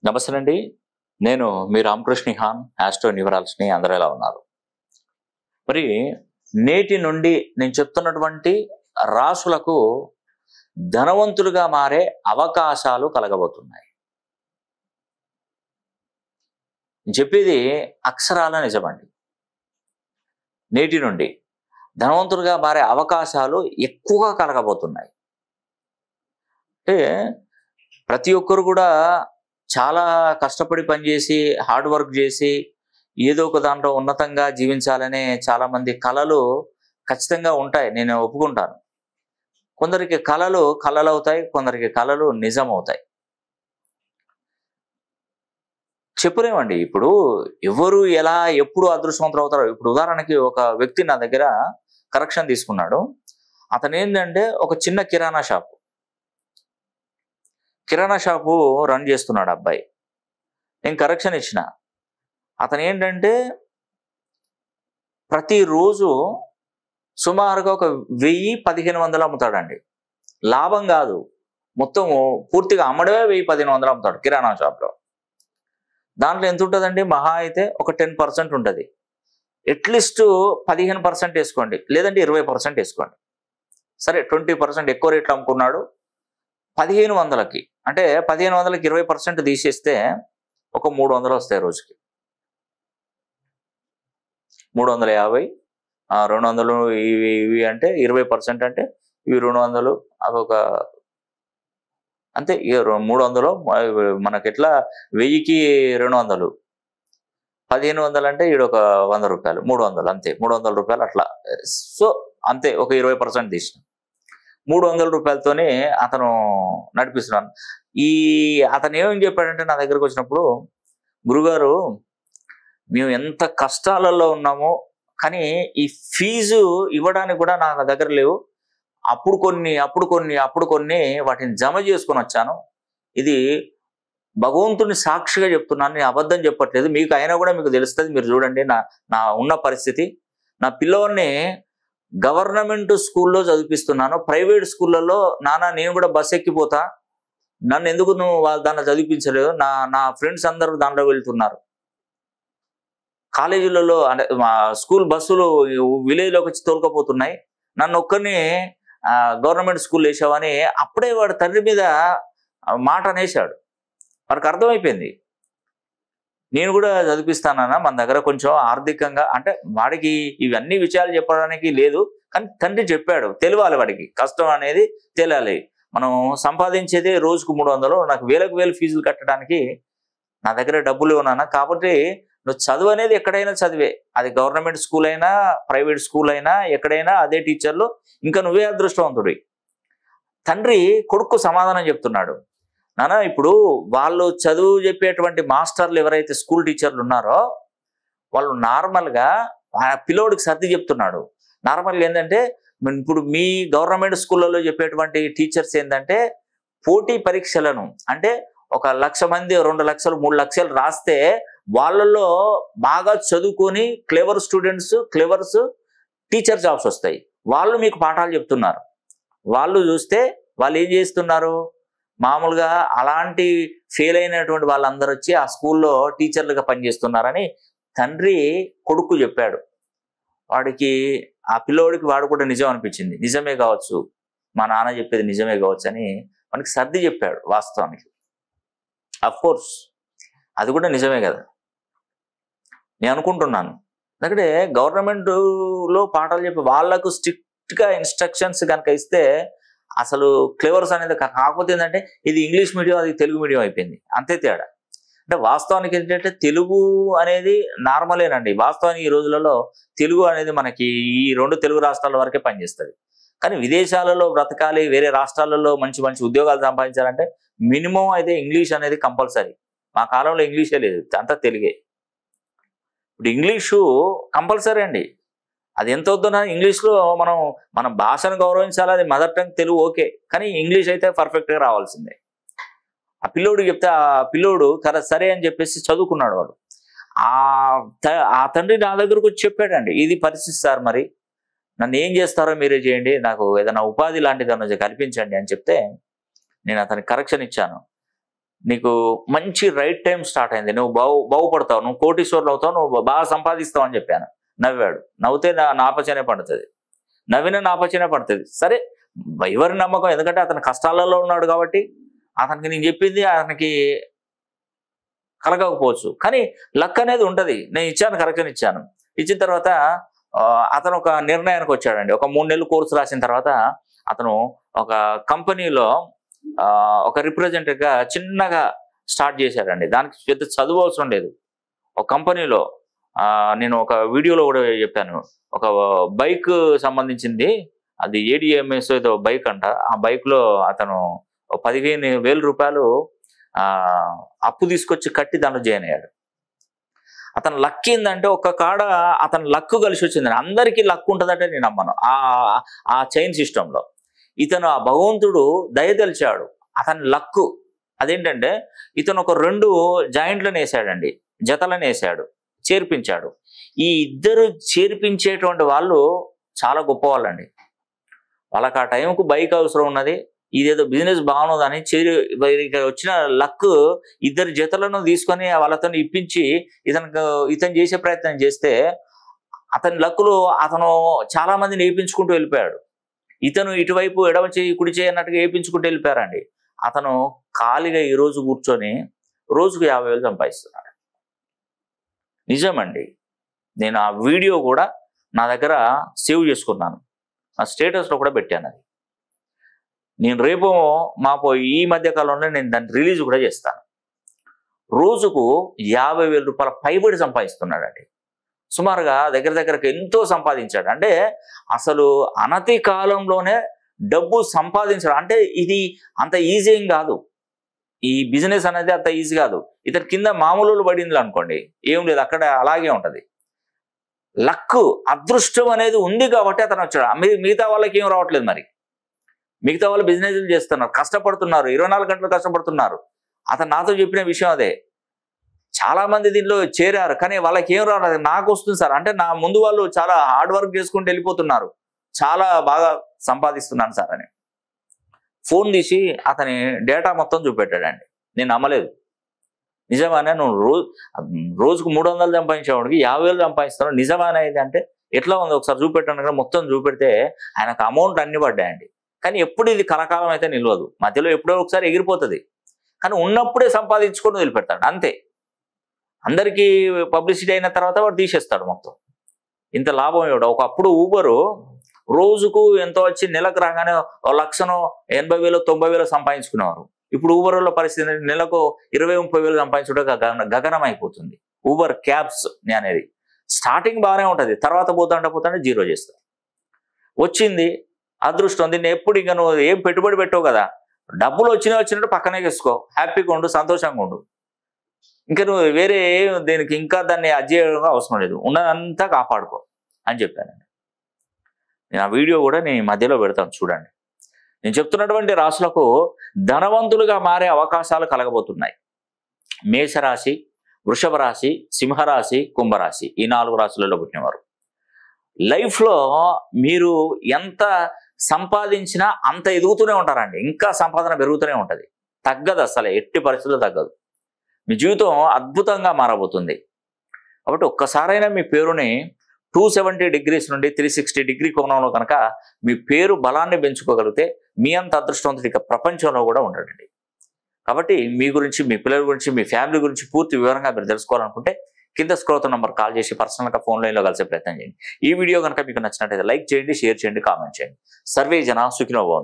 నమస్తే అండి. నేను మీ రామకృష్ణ హాన్ ఆస్ట్రో న్యూమరాలజీని అందరూ ఎలా ఉన్నారు? మరి నేటి నుండి నేను చెప్తున్నటువంటి రాసులకు ధనవంతులుగా మారే అవకాశాలు కలగబోతున్నాయి. చెప్పేది అక్షరాల నిజమండి. నేటి నుండి ధనవంతులుగా మారే అవకాశాలు ఎక్కువగా కలగబోతున్నాయి. అంటే ప్రతి ఒక్కరు కూడా చాలా కష్టపడి పనిచేసి హార్డ్ వర్క్ చేసి ఏదో ఒక దాంట్లో ఉన్నతంగా జీవించాలనే చాలా మంది కలలు ఖచ్చితంగా ఉంటాయి, నేను ఒప్పుకుంటాను. కొందరికి కలలు కలలవుతాయి, కొందరికి కలలు నిజమవుతాయి. చెప్పలేమండి. ఇప్పుడు ఎవరు ఎలా ఎప్పుడు అదృష్టవంతులు అవుతారో. ఇప్పుడు ఉదాహరణకి ఒక వ్యక్తి నా దగ్గర కరెక్షన్ తీసుకున్నాడు. అతను ఏంటంటే ఒక చిన్న కిరాణా షాపు రన్ చేస్తున్నాడు అబ్బాయి. నేను కరెక్షన్ ఇచ్చిన. అతను ఏంటంటే ప్రతిరోజు సుమారుగా ఒక 1000-1500 అమ్ముతాడండి. లాభం కాదు, మొత్తం పూర్తిగా అమ్మడమే 1000-1500 అమ్ముతాడు కిరాణా షాప్లో. దాంట్లో ఎంత ఉంటుందండి? మహా అయితే ఒక 10% ఉంటుంది. అట్లీస్ట్ 15% వేసుకోండి, లేదంటే 20% వేసుకోండి. సరే 20% ఎక్కువ రేట్లు అమ్ముకున్నాడు. 1500కి అంటే 1500కి 20% తీసేస్తే ఒక 300 వస్తాయి రోజుకి. 350, 200 ఇవి అంటే 20% అంటే ఇవి 200, అవి ఒక అంతే. 300 మనకి ఎట్లా 1000కి 200, 1500 అంటే ఈడు ఒక 100 రూపాయలు, 300 అంతే. 300 రూపాయలు అట్లా. సో అంతే, ఒక 20% తీసిన 300 రూపాయలతోనే అతను నడిపిస్తున్నాను. అతను ఏమని చెప్పాడంటే నా దగ్గరకు వచ్చినప్పుడు, గురుగారు మేము ఎంత కష్టాలలో ఉన్నామో, కానీ ఈ ఫీజు ఇవ్వడానికి కూడా నా దగ్గర లేవు. అప్పుడు కొన్ని వాటిని జమ చేసుకొని వచ్చాను. ఇది భగవంతుని సాక్షిగా చెప్తున్నాను, నేను అబద్ధం చెప్పట్లేదు. మీకు అయినా కూడా మీకు తెలుస్తుంది, మీరు చూడండి నా ఉన్న పరిస్థితి. నా పిల్లవాడిని గవర్నమెంట్ స్కూల్లో చదివిపిస్తున్నాను. ప్రైవేట్ స్కూళ్ళలో నాన్న నేను కూడా బస్ ఎక్కిపోతా, నన్ను ఎందుకు నువ్వు దాంట్లో చదివించలేదు? నా ఫ్రెండ్స్ అందరూ దాంట్లో వెళ్తున్నారు. కాలేజీలలో అంటే మా స్కూల్ బస్సులు విలేజ్లోకి వచ్చి తోలుకపోతున్నాయి, నన్ను ఒక్కరిని గవర్నమెంట్ స్కూల్ వేసావని అప్పుడే వాడు తండ్రి మీద మాట అనేసాడు. వాడికి అర్థమైపోయింది, నేను కూడా చదివిస్తానన్నా, మన దగ్గర కొంచెం ఆర్థికంగా అంటే వాడికి ఇవన్నీ విషయాలు చెప్పడానికి లేదు, కానీ తండ్రి చెప్పాడు. తెలియాలి వాడికి, కష్టం అనేది తెలియాలి. మనం సంపాదించేదే రోజుకు 300, నాకు వేలకు వేలు ఫీజులు కట్టడానికి నా దగ్గర డబ్బులు ఉన్నానా. కాబట్టి నువ్వు చదువు అనేది ఎక్కడైనా చదివే, అది గవర్నమెంట్ స్కూల్ అయినా ప్రైవేట్ స్కూల్ అయినా ఎక్కడైనా అదే టీచర్లు, ఇంకా నువ్వే అదృష్టవంతుడి. తండ్రి కొడుకు సమాధానం చెప్తున్నాడు. నాన్న, ఇప్పుడు వాళ్ళు చదువు చెప్పేటువంటి మాస్టర్లు ఎవరైతే స్కూల్ టీచర్లు ఉన్నారో వాళ్ళు నార్మల్గా ఆ పిల్లోడికి సర్ది చెప్తున్నాడు. నార్మల్గా ఏంటంటే ఇప్పుడు మీ గవర్నమెంట్ స్కూళ్ళలో చెప్పేటువంటి టీచర్స్ ఏంటంటే పోటీ పరీక్షలను అంటే 1,00,000 మంది 2 లక్షలు 3 లక్షలు రాస్తే వాళ్ళల్లో బాగా చదువుకొని క్లెవర్స్ టీచర్ జాబ్స్ వస్తాయి. వాళ్ళు మీకు పాఠాలు చెప్తున్నారు. వాళ్ళు చూస్తే వాళ్ళు ఏం చేస్తున్నారు, మామూలుగా అలాంటి ఫెయిల్ అయినటువంటి వాళ్ళందరూ వచ్చి ఆ స్కూల్లో టీచర్లుగా పనిచేస్తున్నారని తండ్రి కొడుకు చెప్పాడు. వాడికి ఆ పిల్లోడికి వాడు కూడా నిజం అనిపించింది. నిజమే కావచ్చు, మా నాన్న చెప్పేది నిజమే కావచ్చు అని మనకి సర్ది చెప్పాడు. వాస్తవానికి కోర్స్ అది కూడా నిజమే కదా నేను అనుకుంటున్నాను. ఎందుకంటే గవర్నమెంట్లో పాఠాలు చెప్పి వాళ్లకు స్ట్రిక్ట్గా ఇన్స్ట్రక్షన్స్ కనుక ఇస్తే అసలు క్లెవర్స్ అనేది కాకపోతే ఏంటంటే ఇది ఇంగ్లీష్ మీడియం, అది తెలుగు మీడియం అయిపోయింది, అంతే తేడా. అంటే వాస్తవానికి ఏంటంటే తెలుగు అనేది నార్మలేనండి. వాస్తవానికి ఈ రోజులలో తెలుగు అనేది మనకి ఈ 2 తెలుగు రాష్ట్రాల వరకే పనిచేస్తుంది. కానీ విదేశాలలో బ్రతకాలి, వేరే రాష్ట్రాలలో మంచి మంచి ఉద్యోగాలు సంపాదించాలంటే మినిమం అయితే ఇంగ్లీష్ అనేది కంపల్సరీ. మా కాలంలో ఇంగ్లీషే లేదు, అంతా తెలుగే. ఇప్పుడు ఇంగ్లీషు కంపల్సరీ అండి. అది ఎంత వద్దునా ఇంగ్లీష్లో మన భాషను గౌరవించాలి, అది మదర్ టంగ్ తెలుగు ఓకే, కానీ ఇంగ్లీష్ అయితే పర్ఫెక్ట్గా రావాల్సిందే. ఆ పిల్లోడికి చెప్తే ఆ పిల్లోడు సరే అని చెప్పేసి చదువుకున్నాడు. వాడు ఆ తండ్రి నా దగ్గరకు వచ్చి చెప్పాడండి, ఇది పరిస్థితి సార్, మరి నన్ను ఏం చేస్తారో మీరే చేయండి, నాకు ఏదైనా ఉపాధి లాంటిది కల్పించండి అని చెప్తే నేను అతనికి కరెక్షన్ ఇచ్చాను. నీకు మంచి రైట్ టైం స్టార్ట్ అయింది, నువ్వు బాగుపడతావు, నువ్వు కోటీశ్వరులు అవుతావు, నువ్వు బాగా సంపాదిస్తావు అని చెప్పాను. నవ్వాడు. నవ్వుతే నాపచనే పడుతుంది, నవ్విన నాపచనే పడుతుంది. సరే, ఎవరి నమ్మకం, ఎందుకంటే అతను కష్టాలలో ఉన్నాడు కాబట్టి అతనికి నేను చెప్పింది అతనికి కలగకపోవచ్చు, కానీ లక్ అనేది ఉంటుంది. నేను ఇచ్చాను, కరెక్షన్ ఇచ్చాను. ఇచ్చిన తర్వాత అతను ఒక నిర్ణయానికి వచ్చాడండి. ఒక 3 నెలలు కోర్సు రాసిన తర్వాత అతను ఒక కంపెనీలో ఒక రిప్రజెంటేటివ్గా చిన్నగా స్టార్ట్ చేశాడండి. దానికి పెద్ద చదువు అవసరం లేదు. ఒక కంపెనీలో నేను ఒక వీడియోలో కూడా చెప్పాను, ఒక బైక్ సంబంధించింది, అది ADMS ఏదో బైక్ అంట. ఆ బైక్లో అతను 15,000 రూపాయలు అప్పు తీసుకొచ్చి కట్టి దాంట్లో జాయిన్ అయ్యాడు. అతను లక్ ఏంటంటే ఒక్క కాడ అతను లక్ కలిసి వచ్చిందని. అందరికీ లక్ ఉంటుందంటే నేను నమ్మను. ఆ చైన్ సిస్టంలో ఇతను ఆ భగవంతుడు దయదలిచాడు. అతని లక్కు అదేంటంటే ఇతను ఒక 2 జాయింట్లను వేసాడండి, జతలను వేసాడు, చేర్పించాడు. ఈ ఇద్దరు చేర్పించేటువంటి వాళ్ళు చాలా గొప్ప వాళ్ళండి. వాళ్ళకి ఆ టైంకు బైక్ అవసరం ఉన్నది, ఇదేదో బిజినెస్ బాగున్నదని వచ్చిన లక్ ఇద్దరు జతలను తీసుకొని వాళ్ళతో ఇప్పించి ఇతను చేసే ప్రయత్నం చేస్తే అతని లక్కులో అతను చాలా మందిని వేయించుకుంటూ వెళ్ళిపోయాడు. ఇతను ఇటువైపు ఎడమ చేయి కుడి చేయి అన్నట్టుగా వేయించుకుంటూ వెళ్ళిపోయారండి. అతను ఖాళీగా ఈరోజు కూర్చొని రోజుకు 50,000 సంపాదిస్తున్నాడు. నిజమండి. నేను ఆ వీడియో కూడా నా దగ్గర సేవ్ చేసుకున్నాను, నా స్టేటస్లో కూడా పెట్టాను. అది నేను రేపు మాకు ఈ మధ్య కాలంలో నేను దాన్ని రిలీజ్ కూడా చేస్తాను. రోజుకు 50,000 రూపాయల పైబడి సంపాదిస్తున్నాడండి. సుమారుగా దగ్గరకు ఎంతో సంపాదించాడు. అంటే అసలు అనతి కాలంలోనే డబ్బు సంపాదించడం అంటే ఇది అంత ఈజీ ఏం కాదు. ఈ బిజినెస్ అనేది అంత ఈజీ కాదు. ఇతని కింద మామూలు పడింది అనుకోండి, ఏం లేదు, అక్కడ అలాగే ఉంటుంది. లక్, అదృష్టం అనేది ఉంది కాబట్టి అతను వచ్చాడు. మిగతా వాళ్ళకి ఏం రావట్లేదు. మరి మిగతా వాళ్ళు బిజినెస్లు చేస్తున్నారు, కష్టపడుతున్నారు, 24 గంటలు కష్టపడుతున్నారు. అతను నాతో చెప్పిన విషయం అదే. చాలా మంది దీనిలో చేరారు, కానీ వాళ్ళకి ఏం రాలేదు. నాకు వస్తుంది సార్ అంటే, నా ముందు వాళ్ళు చాలా హార్డ్ వర్క్ చేసుకుంటూ వెళ్ళిపోతున్నారు, చాలా బాగా సంపాదిస్తున్నాను సార్ అని ఫోన్ తీసి అతని డేటా మొత్తం చూపెట్టాడండి. నేను నమ్మలేదు. నిజమానే నువ్వు రోజుకు 300 సంపాదించేవాడికి 50,000 సంపాదిస్తున్నావు, నిజమానే ఇది అంటే ఎట్లా ఉంది ఒకసారి చూపెట్టాను కదా. మొత్తం చూపెడితే ఆయనకు అమౌంట్ అన్ని పడ్డాయండి. కానీ ఎప్పుడు ఇది కలకాలం అయితే నిలవదు, మధ్యలో ఎప్పుడో ఒకసారి ఎగిరిపోతుంది. కానీ ఉన్నప్పుడే సంపాదించుకొని వదిలిపెడతాడు అంతే. అందరికీ పబ్లిసిటీ అయిన తర్వాత వాడు తీసేస్తాడు మొత్తం. ఇంత లాభం ఇవ్వడం. ఒకప్పుడు ఊబరు రోజుకు ఎంతో వచ్చి నెలకు రాగానే 1,00,000, 80,000, 90,000 సంపాదించుకునేవారు. ఇప్పుడు ఊబర్లో పరిస్థితి నెలకు 20-30,000 సంపాదించడం గగనం అయిపోతుంది. ఊబర్ క్యాబ్స్ అనేది స్టార్టింగ్ బాగానే ఉంటుంది, తర్వాత పోతుంటే జీరో చేస్తారు. వచ్చింది అదృష్టం. దీన్ని ఎప్పుడు ఇంకా నువ్వు ఏం పెట్టుబడి పెట్టావు కదా, డబ్బులు వచ్చినట్టు పక్కనే వేసుకో, హ్యాపీగా ఉండు, సంతోషంగా ఉండు. ఇంకా నువ్వు వేరే దీనికి ఇంకా దాన్ని అధ్యయనం అవసరం లేదు, ఉన్నదంతా కాపాడుకో అని చెప్పానండి. నేను ఆ వీడియో కూడా నేను మధ్యలో పెడతాను చూడండి. నేను చెప్తున్నటువంటి రాశులకు ధనవంతులుగా మారే అవకాశాలు కలగబోతున్నాయి. మేషరాశి, వృషభ రాశి, సింహరాశి, కుంభరాశి, ఈ 4 రాశులలో పుట్టినవారు లైఫ్లో మీరు ఎంత సంపాదించినా అంత ఎదుగుతూనే ఉంటారండి. ఇంకా సంపాదన పెరుగుతూనే ఉంటుంది, తగ్గదు, అసలు ఎట్టి పరిస్థితుల్లో తగ్గదు. మీ జీవితం అద్భుతంగా మారబోతుంది. కాబట్టి ఒక్కసారైనా మీ పేరుని 270 degrees నుండి 360 degree కోణంలో కనుక మీ పేరు బలాన్ని పెంచుకోగలిగితే మీ అంత అదృష్టవంతుడు ఇక ప్రపంచంలో కూడా ఉండడండి. కాబట్టి మీ గురించి, మీ పిల్లల గురించి, మీ ఫ్యామిలీ గురించి పూర్తి వివరంగా మీరు తెలుసుకోవాలనుకుంటే కింద స్క్రోల్ నంబర్ కాల్ చేసి పర్సనల్గా ఫోన్ లైన్లో కలిసే ప్రయత్నం చేయండి. ఈ వీడియో కనుక మీకు నచ్చినట్లయితే లైక్ చేయండి, షేర్ చేయండి, కామెంట్ చేయండి. సర్వే జన సుఖినో భవంతు.